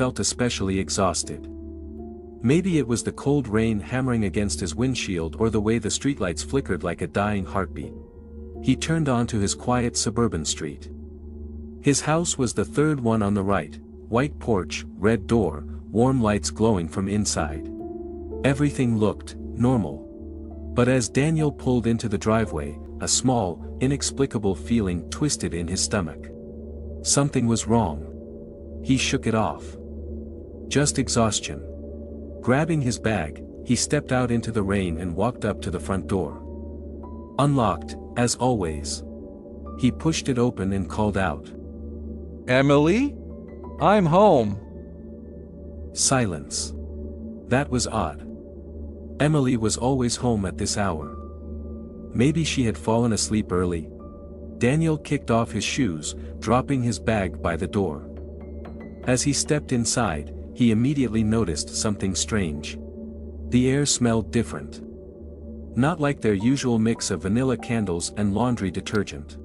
felt especially exhausted. Maybe it was the cold rain hammering against his windshield or the way the streetlights flickered like a dying heartbeat. He turned onto his quiet suburban street. His house was the third one on the right, white porch, red door, warm lights glowing from inside. Everything looked normal. But as Daniel pulled into the driveway, a small, inexplicable feeling twisted in his stomach. Something was wrong. He shook it off. Just exhaustion. Grabbing his bag, he stepped out into the rain and walked up to the front door. Unlocked, as always. He pushed it open and called out. Emily? I'm home. Silence. That was odd. Emily was always home at this hour. Maybe she had fallen asleep early. Daniel kicked off his shoes, dropping his bag by the door. As he stepped inside, he immediately noticed something strange. The air smelled different. Not like their usual mix of vanilla candles and laundry detergent.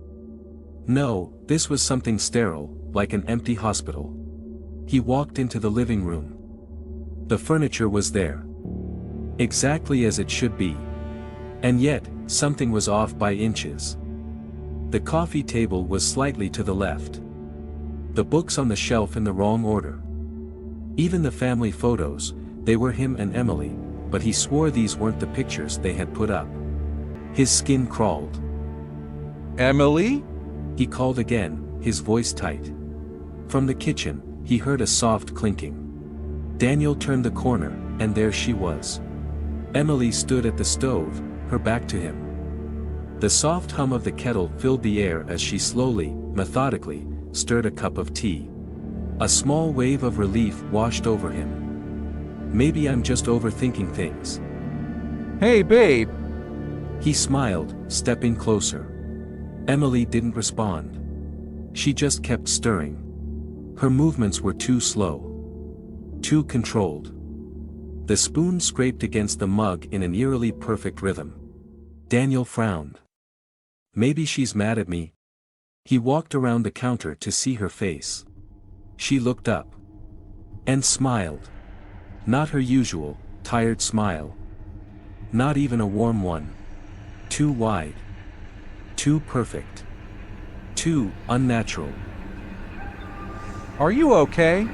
No, this was something sterile, like an empty hospital. He walked into the living room. The furniture was there. Exactly as it should be. And yet, something was off by inches. The coffee table was slightly to the left. The books on the shelf in the wrong order. Even the family photos, they were him and Emily, but he swore these weren't the pictures they had put up. His skin crawled. Emily? He called again, his voice tight. From the kitchen, he heard a soft clinking. Daniel turned the corner, and there she was. Emily stood at the stove, her back to him. The soft hum of the kettle filled the air as she slowly, methodically, stirred a cup of tea. A small wave of relief washed over him. Maybe I'm just overthinking things. Hey babe. He smiled, stepping closer. Emily didn't respond. She just kept stirring. Her movements were too slow. Too controlled. The spoon scraped against the mug in an eerily perfect rhythm. Daniel frowned. Maybe she's mad at me. He walked around the counter to see her face. She looked up. And smiled. Not her usual, tired smile. Not even a warm one. Too wide. Too perfect. Too unnatural. Are you okay?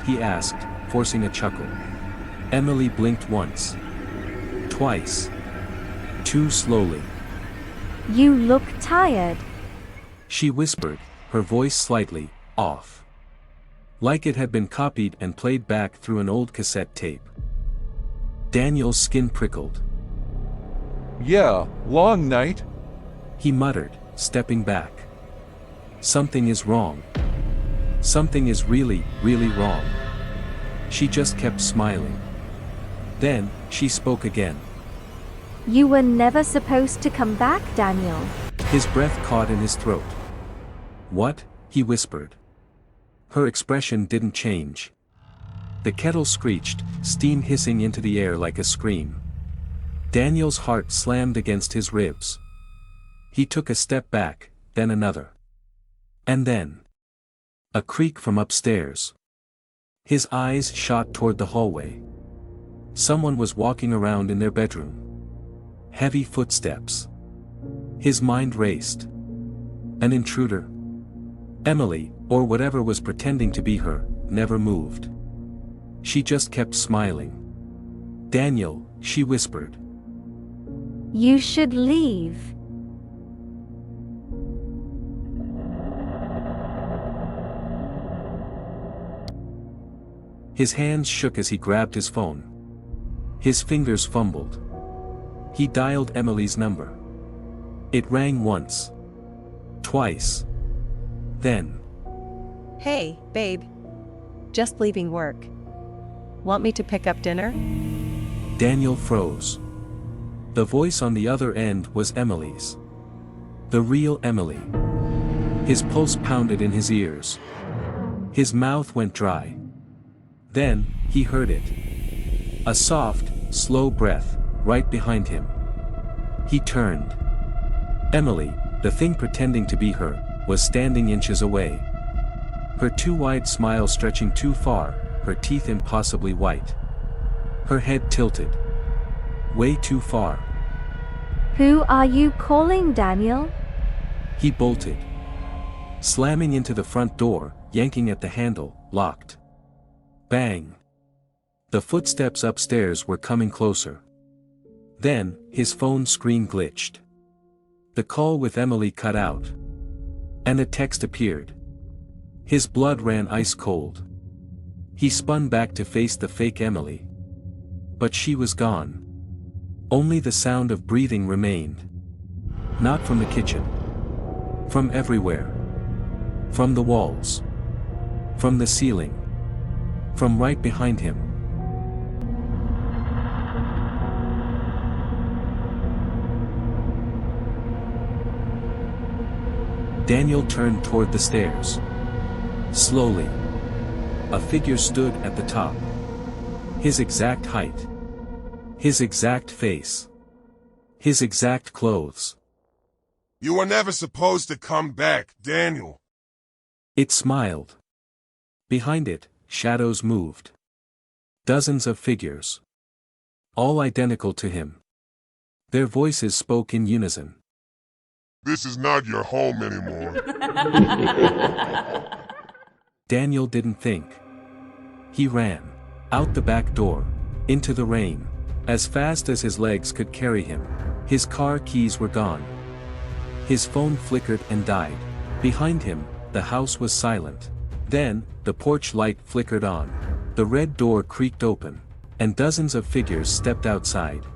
He asked, forcing a chuckle. Emily blinked once. Twice. Too slowly. You look tired. She whispered, her voice slightly off. Like it had been copied and played back through an old cassette tape. Daniel's skin prickled. Yeah, long night. He muttered, stepping back. Something is wrong. Something is really, really wrong. She just kept smiling. Then, she spoke again. You were never supposed to come back, Daniel. His breath caught in his throat. What? He whispered. Her expression didn't change. The kettle screeched, steam hissing into the air like a scream. Daniel's heart slammed against his ribs. He took a step back, then another. And then a creak from upstairs. His eyes shot toward the hallway. Someone was walking around in their bedroom. Heavy footsteps. His mind raced. An intruder. Emily, or whatever was pretending to be her, never moved. She just kept smiling. Daniel, she whispered. You should leave. His hands shook as he grabbed his phone. His fingers fumbled. He dialed Emily's number. It rang once. Twice. Then. Hey, babe. Just leaving work. Want me to pick up dinner? Daniel froze. The voice on the other end was Emily's. The real Emily. His pulse pounded in his ears. His mouth went dry. Then, he heard it. A soft, slow breath, right behind him. He turned. Emily, the thing pretending to be her, was standing inches away. Her too wide smile stretching too far, her teeth impossibly white. Her head tilted. Way too far. Who are you calling, Daniel? He bolted. Slamming into the front door, yanking at the handle, locked. Bang. The footsteps upstairs were coming closer. Then, his phone screen glitched. The call with Emily cut out. And a text appeared. His blood ran ice cold. He spun back to face the fake Emily. But she was gone. Only the sound of breathing remained. Not from the kitchen. From everywhere. From the walls. From the ceiling. From right behind him. Daniel turned toward the stairs. Slowly. A figure stood at the top. His exact height. His exact face. His exact clothes. You were never supposed to come back, Daniel. It smiled. Behind it, shadows moved. Dozens of figures. All identical to him. Their voices spoke in unison. This is not your home anymore. Daniel didn't think. He ran. Out the back door. Into the rain. As fast as his legs could carry him. His car keys were gone. His phone flickered and died. Behind him, the house was silent. Then, the porch light flickered on. The red door creaked open. And dozens of figures stepped outside.